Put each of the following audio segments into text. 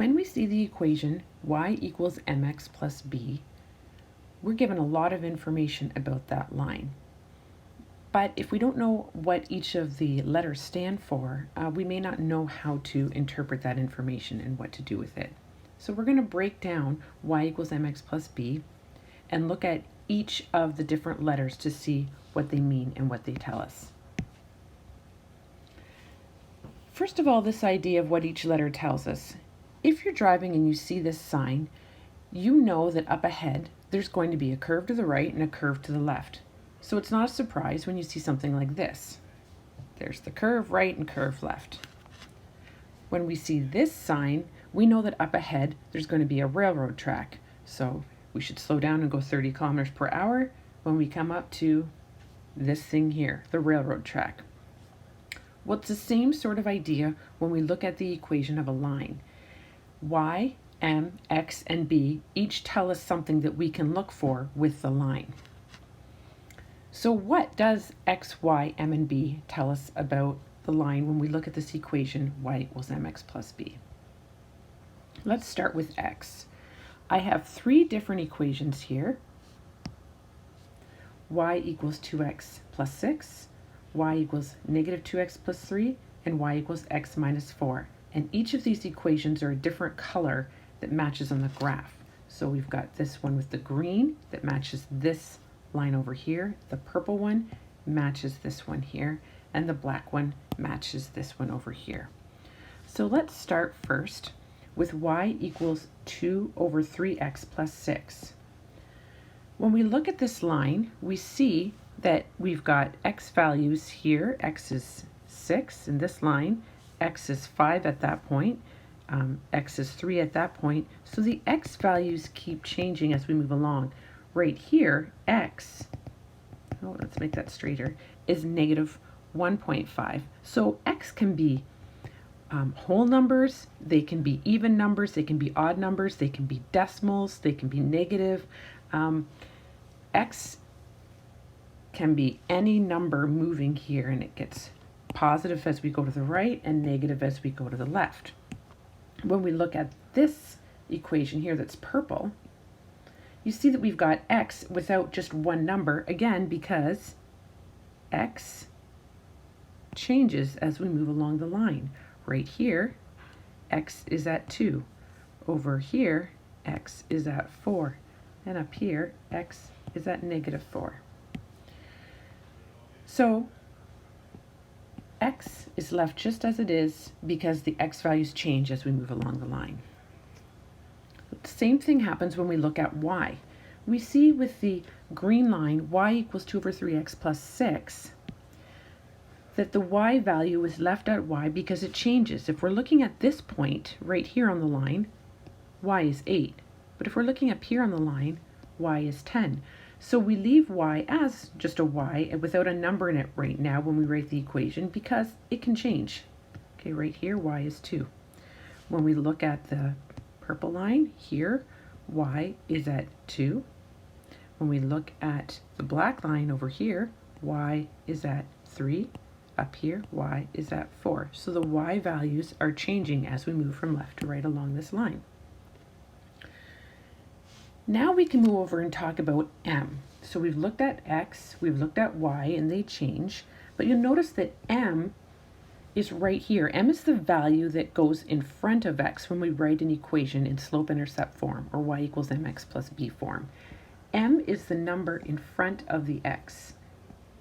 When we see the equation y equals mx plus b, we're given a lot of information about that line. But if we don't know what each of the letters stand for, we may not know how to interpret that information and what to do with it. So we're going to break down y equals mx plus b and look at each of the different letters to see what they mean and what they tell us. First of all, this idea of what each letter tells us. If you're driving and you see this sign, you know that up ahead there's going to be a curve to the right and a curve to the left. So it's not a surprise when you see something like this. There's the curve right and curve left. When we see this sign, we know that up ahead there's going to be a railroad track. So we should slow down and go 30 kilometers per hour when we come up to this thing here, the railroad track. Well, it's the same sort of idea when we look at the equation of a line. Y, m, x, and b each tell us something that we can look for with the line. So what does x, y, m, and b tell us about the line when we look at this equation y equals mx plus b? Let's start with x. I have three different equations here. Y equals 2x plus 6, y equals negative 2x plus 3, and y equals x minus 4. And each of these equations are a different color that matches on the graph. So we've got this one with the green that matches this line over here, the purple one matches this one here, and the black one matches this one over here. So let's start first with y equals 2 over 3x plus 6. When we look at this line, we see that we've got x values here. X is 6 in this line, x is 5 at that point, x is 3 at that point. So the x values keep changing as we move along. Right here, x, let's make that straighter, is negative 1.5. So x can be whole numbers, they can be even numbers, they can be odd numbers, they can be decimals, they can be negative. X can be any number moving here, and it gets positive as we go to the right and negative as we go to the left. When we look at this equation here that's purple, you see that we've got x without just one number, again, because x changes as we move along the line. Right here, x is at 2. Over here, x is at 4. And up here, x is at negative 4. So x is left just as it is because the x values change as we move along the line. The same thing happens when we look at y. We see with the green line, y equals 2 over 3x plus 6, that the y value is left at y because it changes. If we're looking at this point right here on the line, y is 8. But if we're looking up here on the line, y is 10. So we leave y as just a y without a number in it right now when we write the equation because it can change. Okay, right here, y is 2. When we look at the purple line here, y is at 2. When we look at the black line over here, y is at 3. Up here, y is at 4. So the y values are changing as we move from left to right along this line. Now we can move over and talk about m. So we've looked at x, we've looked at y, and they change. But you'll notice that m is right here. M is the value that goes in front of x when we write an equation in slope-intercept form, or y equals mx plus b form. M is the number in front of the x.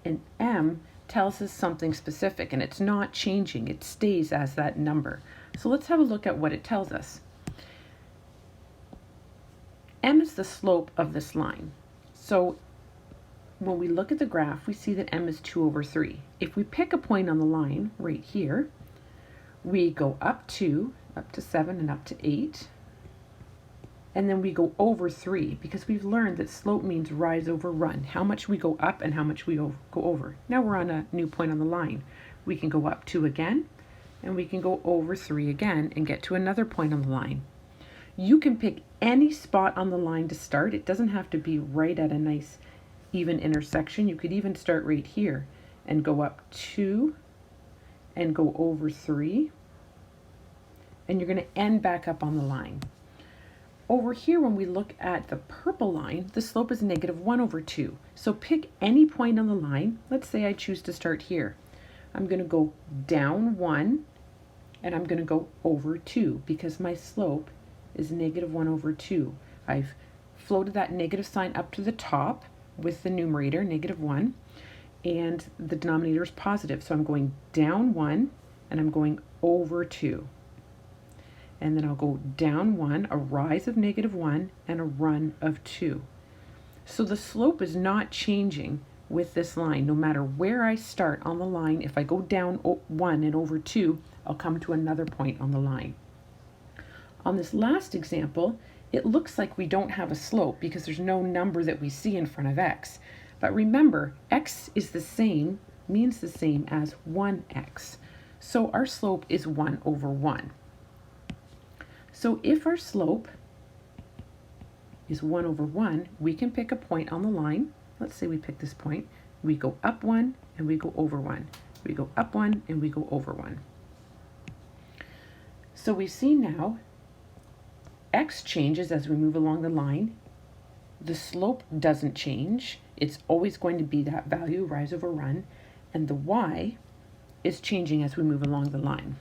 And m tells us something specific, and it's not changing. It stays as that number. So let's have a look at what it tells us. M is the slope of this line. So when we look at the graph, we see that m is 2 over 3. If we pick a point on the line right here, we go up 2, up to 7, and up to 8. And then we go over 3 because we've learned that slope means rise over run. How much we go up and how much we go over. Now we're on a new point on the line. We can go up 2 again, and we can go over 3 again and get to another point on the line. You can pick any spot on the line to start. It doesn't have to be right at a nice even intersection. You could even start right here and go up 2 and go over 3 and you're going to end back up on the line. Over here, when we look at the purple line, the slope is -1/2. So pick any point on the line. Let's say I choose to start here. I'm going to go down 1, and I'm going to go over 2 because my slope is -1/2. I've floated that negative sign up to the top with the numerator, -1, and the denominator is positive. So I'm going down 1, and I'm going over 2. And then I'll go down 1, a rise of -1, and a run of 2. So the slope is not changing with this line. No matter where I start on the line, if I go down 1 and over 2, I'll come to another point on the line. On this last example, it looks like we don't have a slope because there's no number that we see in front of x. But remember, x is the same, means the same as 1x. So our slope is 1/1. So if our slope is 1/1, we can pick a point on the line. Let's say we pick this point. We go up 1 and we go over 1. We go up 1 and we go over 1. So we see now x changes as we move along the line. The slope doesn't change. It's always going to be that value, rise over run, and the y is changing as we move along the line.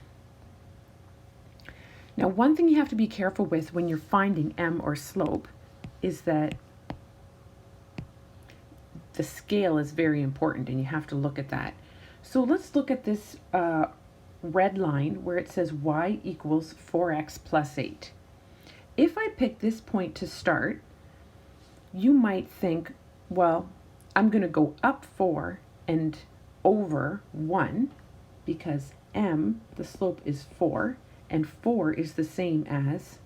Now, one thing you have to be careful with when you're finding m or slope is that the scale is very important, and you have to look at that. So let's look at this red line where it says y equals 4x plus 8. If I pick this point to start, you might think, well, I'm going to go up 4 and over 1 because m, the slope is 4, and 4 is the same as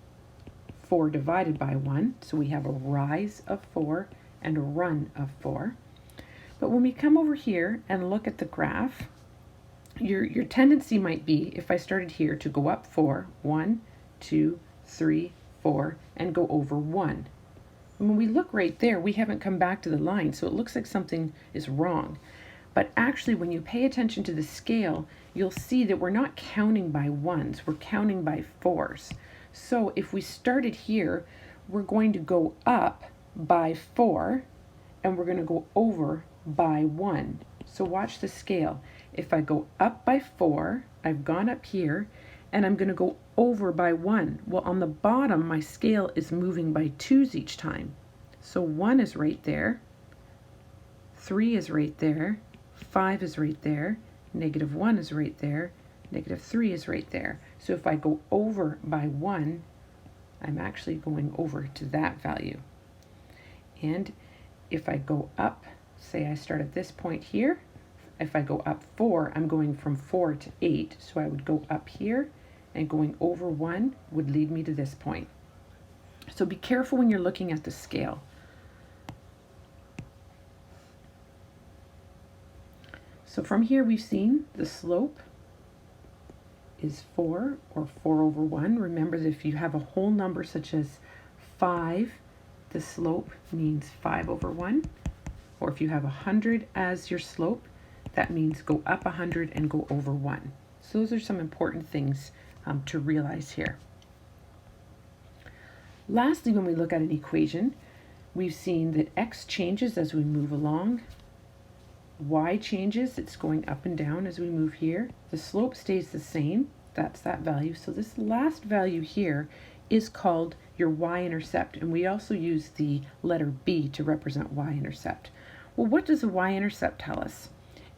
4 divided by 1. So we have a rise of 4 and a run of 4. But when we come over here and look at the graph, your tendency might be, if I started here, to go up 4, 1, 2, 3, 4, and go over 1. And when we look right there, we haven't come back to the line, so it looks like something is wrong. But actually, when you pay attention to the scale, you'll see that we're not counting by 1s, we're counting by 4s. So if we started here, we're going to go up by 4, and we're going to go over by 1. So watch the scale. If I go up by 4, I've gone up here, and I'm going to go over by 1. Well, on the bottom, my scale is moving by 2s each time. So 1 is right there, 3 is right there, 5 is right there, -1 is right there, -3 is right there. So if I go over by 1, I'm actually going over to that value. And if I go up, say I start at this point here, if I go up 4, I'm going from 4 to 8. So I would go up here, and going over 1 would lead me to this point. So be careful when you're looking at the scale. So from here we've seen the slope is 4 or 4/1. Remember that if you have a whole number such as 5, the slope means 5/1. Or if you have 100 as your slope, that means go up 100 and go over 1. So those are some important things to realize here. Lastly, when we look at an equation, we've seen that x changes as we move along. Y changes, it's going up and down as we move here. The slope stays the same, that's that value. So this last value here is called your y-intercept, and we also use the letter B to represent y-intercept. Well, what does the y-intercept tell us?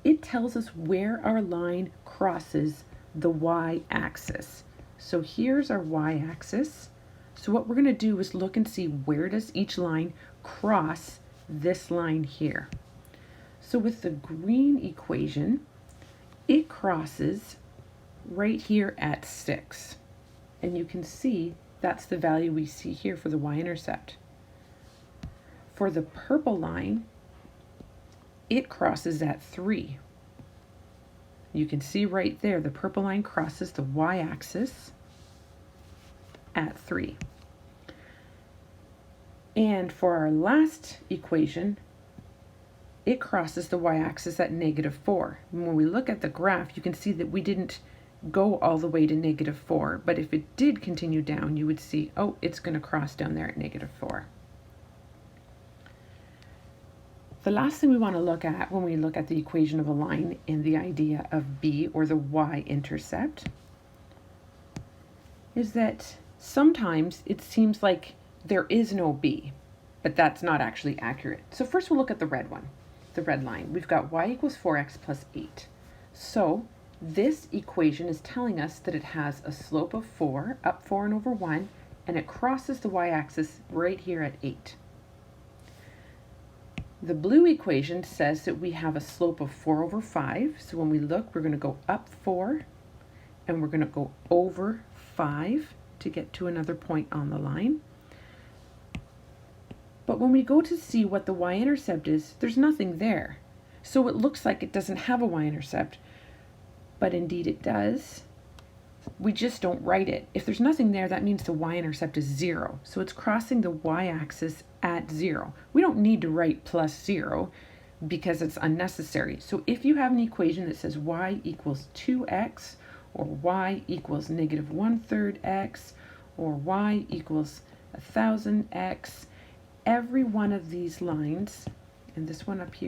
It tells us where our line crosses the y-axis. So here's our y-axis. So what we're going to do is look and see where does each line cross this line here. So with the green equation, it crosses right here at 6. And you can see that's the value we see here for the y-intercept. For the purple line, it crosses at 3. You can see right there, the purple line crosses the y-axis at 3. And for our last equation, it crosses the y-axis at -4. And when we look at the graph, you can see that we didn't go all the way to -4, but if it did continue down, you would see, oh, it's going to cross down there at -4. The last thing we want to look at when we look at the equation of a line and the idea of b, or the y-intercept, is that sometimes it seems like there is no b, but that's not actually accurate. So first we'll look at the red one, the red line. We've got y equals 4x plus 8. So this equation is telling us that it has a slope of 4, up 4 and over 1, and it crosses the y-axis right here at 8. The blue equation says that we have a slope of 4 over 5. So when we look, we're going to go up 4 and we're going to go over 5 to get to another point on the line. But when we go to see what the y-intercept is, there's nothing there. So it looks like it doesn't have a y-intercept, but indeed it does. We just don't write it. If there's nothing there, that means the y-intercept is 0. So it's crossing the y-axis at 0. We don't need to write plus 0 because it's unnecessary. So if you have an equation that says y equals 2x, or y equals -1/3 x, or y equals 1000x, every one of these lines, and this one up here,